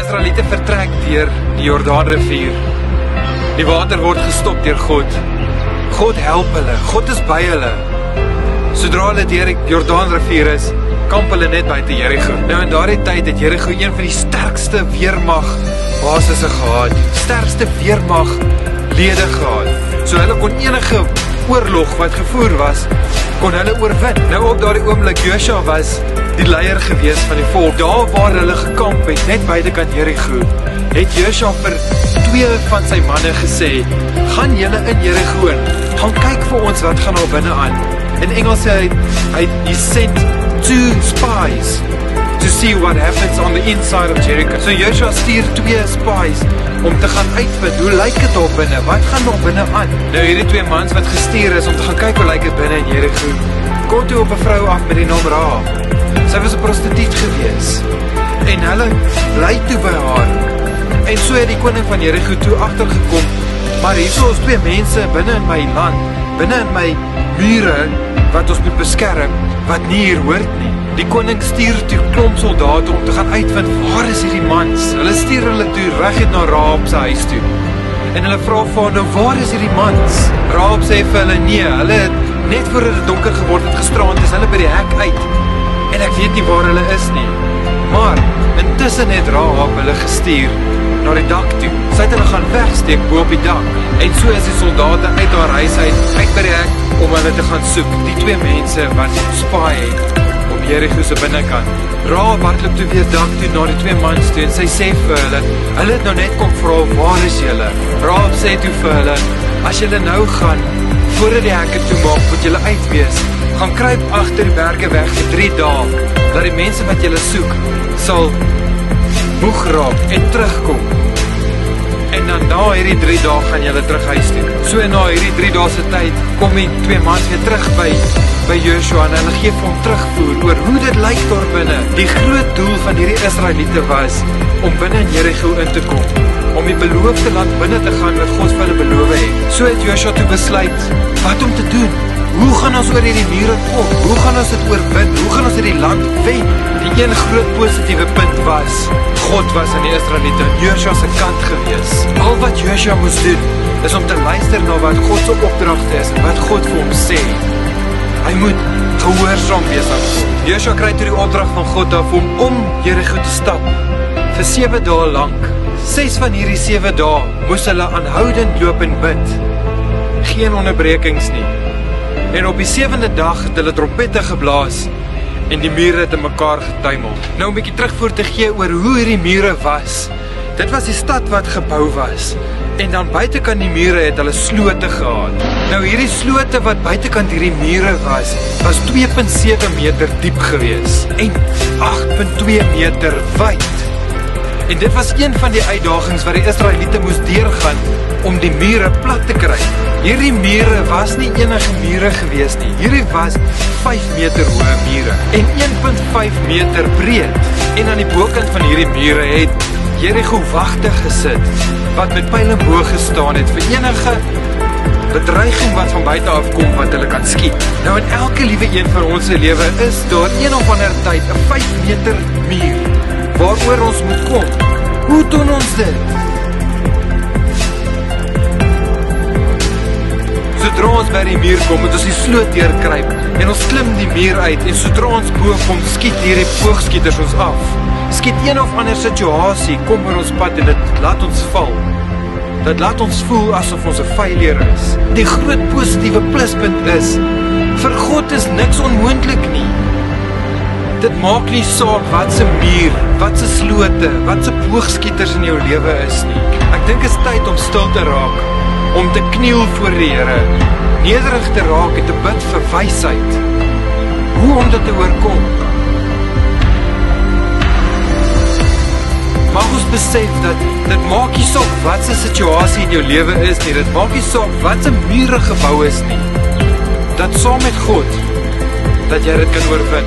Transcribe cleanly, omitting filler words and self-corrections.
Israeliete vertrek deur die Jordaanrivier. Die water word gestop deur God. God help hulle, God is by hulle. Sodra hulle deur die Jordaanrivier is, kamp hulle net buite Jericho. Nou in daardie tyd het Jericho een van die sterkste weermagbasisse gehad, sterkste weermaglede gehad. So hulle kon enige oorlog wat gevoer was, kon hulle oorwin. Nou op daardie oomblik, Josua was die leier gewees van die volk. Daar waar hulle gekamp het, net buitekant Jericho, het Josua vir 2 van sy manne gesê, gaan julle in Jericho in, gaan kyk vir ons wat gaan daar binne aan. In Engels he sent 2 spies to see what happens on the inside of Jericho. So Joshua stuur 2 spies om te gaan uitvind, hoe lyk dit daar binne? Wat gaan daar binne aan? Nou hierdie 2 mans wat gestuur is om te gaan kyk hoe lyk dit binne in Jericho, kom toe op 'n vrou af met die naam Rahab. Sy was 'n prostituut gewees en hulle bly toe by haar. En so het die koning van Jericho toe agtergekom, maar hierso is 2 mense binne in my land, binne in my mure wat ons moet beskerm, wat nie hier hoort nie. Die koning stuur toe klomp soldate om te gaan uitvind, waar is hierdie mans? Hulle stuur hulle toe reguit na Rahab se huis toe. En hulle vra vir haar, nou waar is hierdie mans? Rahab sê vir hulle, nee, hulle het net voordat dit donker geword het gisterand, is hulle by die hek uit. En ek weet nie waar hulle is nie. Maar intussen het Rahab hulle gestuur na die dak toe. Sy het hulle gaan wegsteek bo op die dak. En so is die soldate uit haar huis uit by die hek om hulle te gaan soek. Die 2 mense wat spy het op Jericho se binnekant. Rahab hardloop toe weer dak toe na die 2 mans toe en sy sê vir hulle het nou net kom vra, waar is julle? Rahab sê toe vir hulle, as julle nou gaan, voordat die hekke toemaak, moet julle uitwees. Gaan kruip agter die berge weg vir 3 dae, dat die mense wat julle soek, sal moeg raak en terugkom. En dan na hierdie 3 dae gaan julle terug huis toe. So na hierdie 3 dae se tyd, kom die 2 mans weer terug by Joshua en hulle gee vir hom terugvoer oor hoe dit lyk daar binne. Die groot doel van hierdie Israeliete was om binne in Jericho in te kom, om die beloofde land binne te gaan wat God vir hulle beloof het. So het Joshua toe besluit wat om te doen. Hoe gaan ons oor hierdie mure kom? Hoe gaan ons dit oorwin? Hoe gaan ons hierdie land wen? Die een groot positiewe punt was, God was aan die Israeliete aan Joshua se kant gewees. Al wat Joshua moes doen, is om te luister na wat God se opdragte is en wat God vir hom sê. Hy moet gehoorsaam wees aan God. Joshua kry toe die opdrag van God af om Jericho te stap vir 7 dae lank. 6 van hierdie 7 dae moes hulle aanhoudend loop en bid. Geen onderbrekings nie. En op die 7de dag het hulle trompette geblaas en die mure het in mekaar getuimel. Nou 'n bietjie terugvoer te gee oor hoe hierdie mure was. Dit was die stad wat gebou was. En dan buitekant die mure het hulle slote gehad. Nou hierdie slote wat buitekant hierdie mure was 2.7 meter diep gewees en 8.2 meter wyd. En dit was een van die uitdagings wat die Israeliete moes deurgaan om die mure plat te kry. Hierdie mure was nie enige mure gewees nie. Hierdie was 5 meter hoë mure en 1.5 meter breed. En aan die bokant van hierdie mure het Jericho wagte gesit wat met pyl en boog gestaan het vir enige bedreiging wat van buite af kom wat hulle kan skiet. Nou in elke liewe een van ons se lewe is daar een of ander tyd 'n 5 meter muur waaroor ons moet kom. Hoe doen ons dit? Sodra ons by die muur kom, moet ons die sloot deurkruip en ons klim die muur uit en sodra ons bo kom, skiet hierdie boogskieters ons af. Skiet een of ander situasie kom oor ons pad en dit laat ons val. Dit laat ons voel asof ons 'n failure is. Die groot positiewe pluspunt is, vir God is niks onmoontlik nie. Dit maak nie saak wat se muur, wat se slote, wat se boogskieters in jou lewe is nie. Ek dink is tyd om stil te raak, om te kniel voor die Here, nederig te raak en te bid vir wysheid. Hoe om dit te oorkom? Mag ons besef dat dit maak nie saak wat se situasie in jou lewe is nie, dit maak nie saak wat se mure gebou is nie. Dat saam met God, dat jy dit kan oorwin.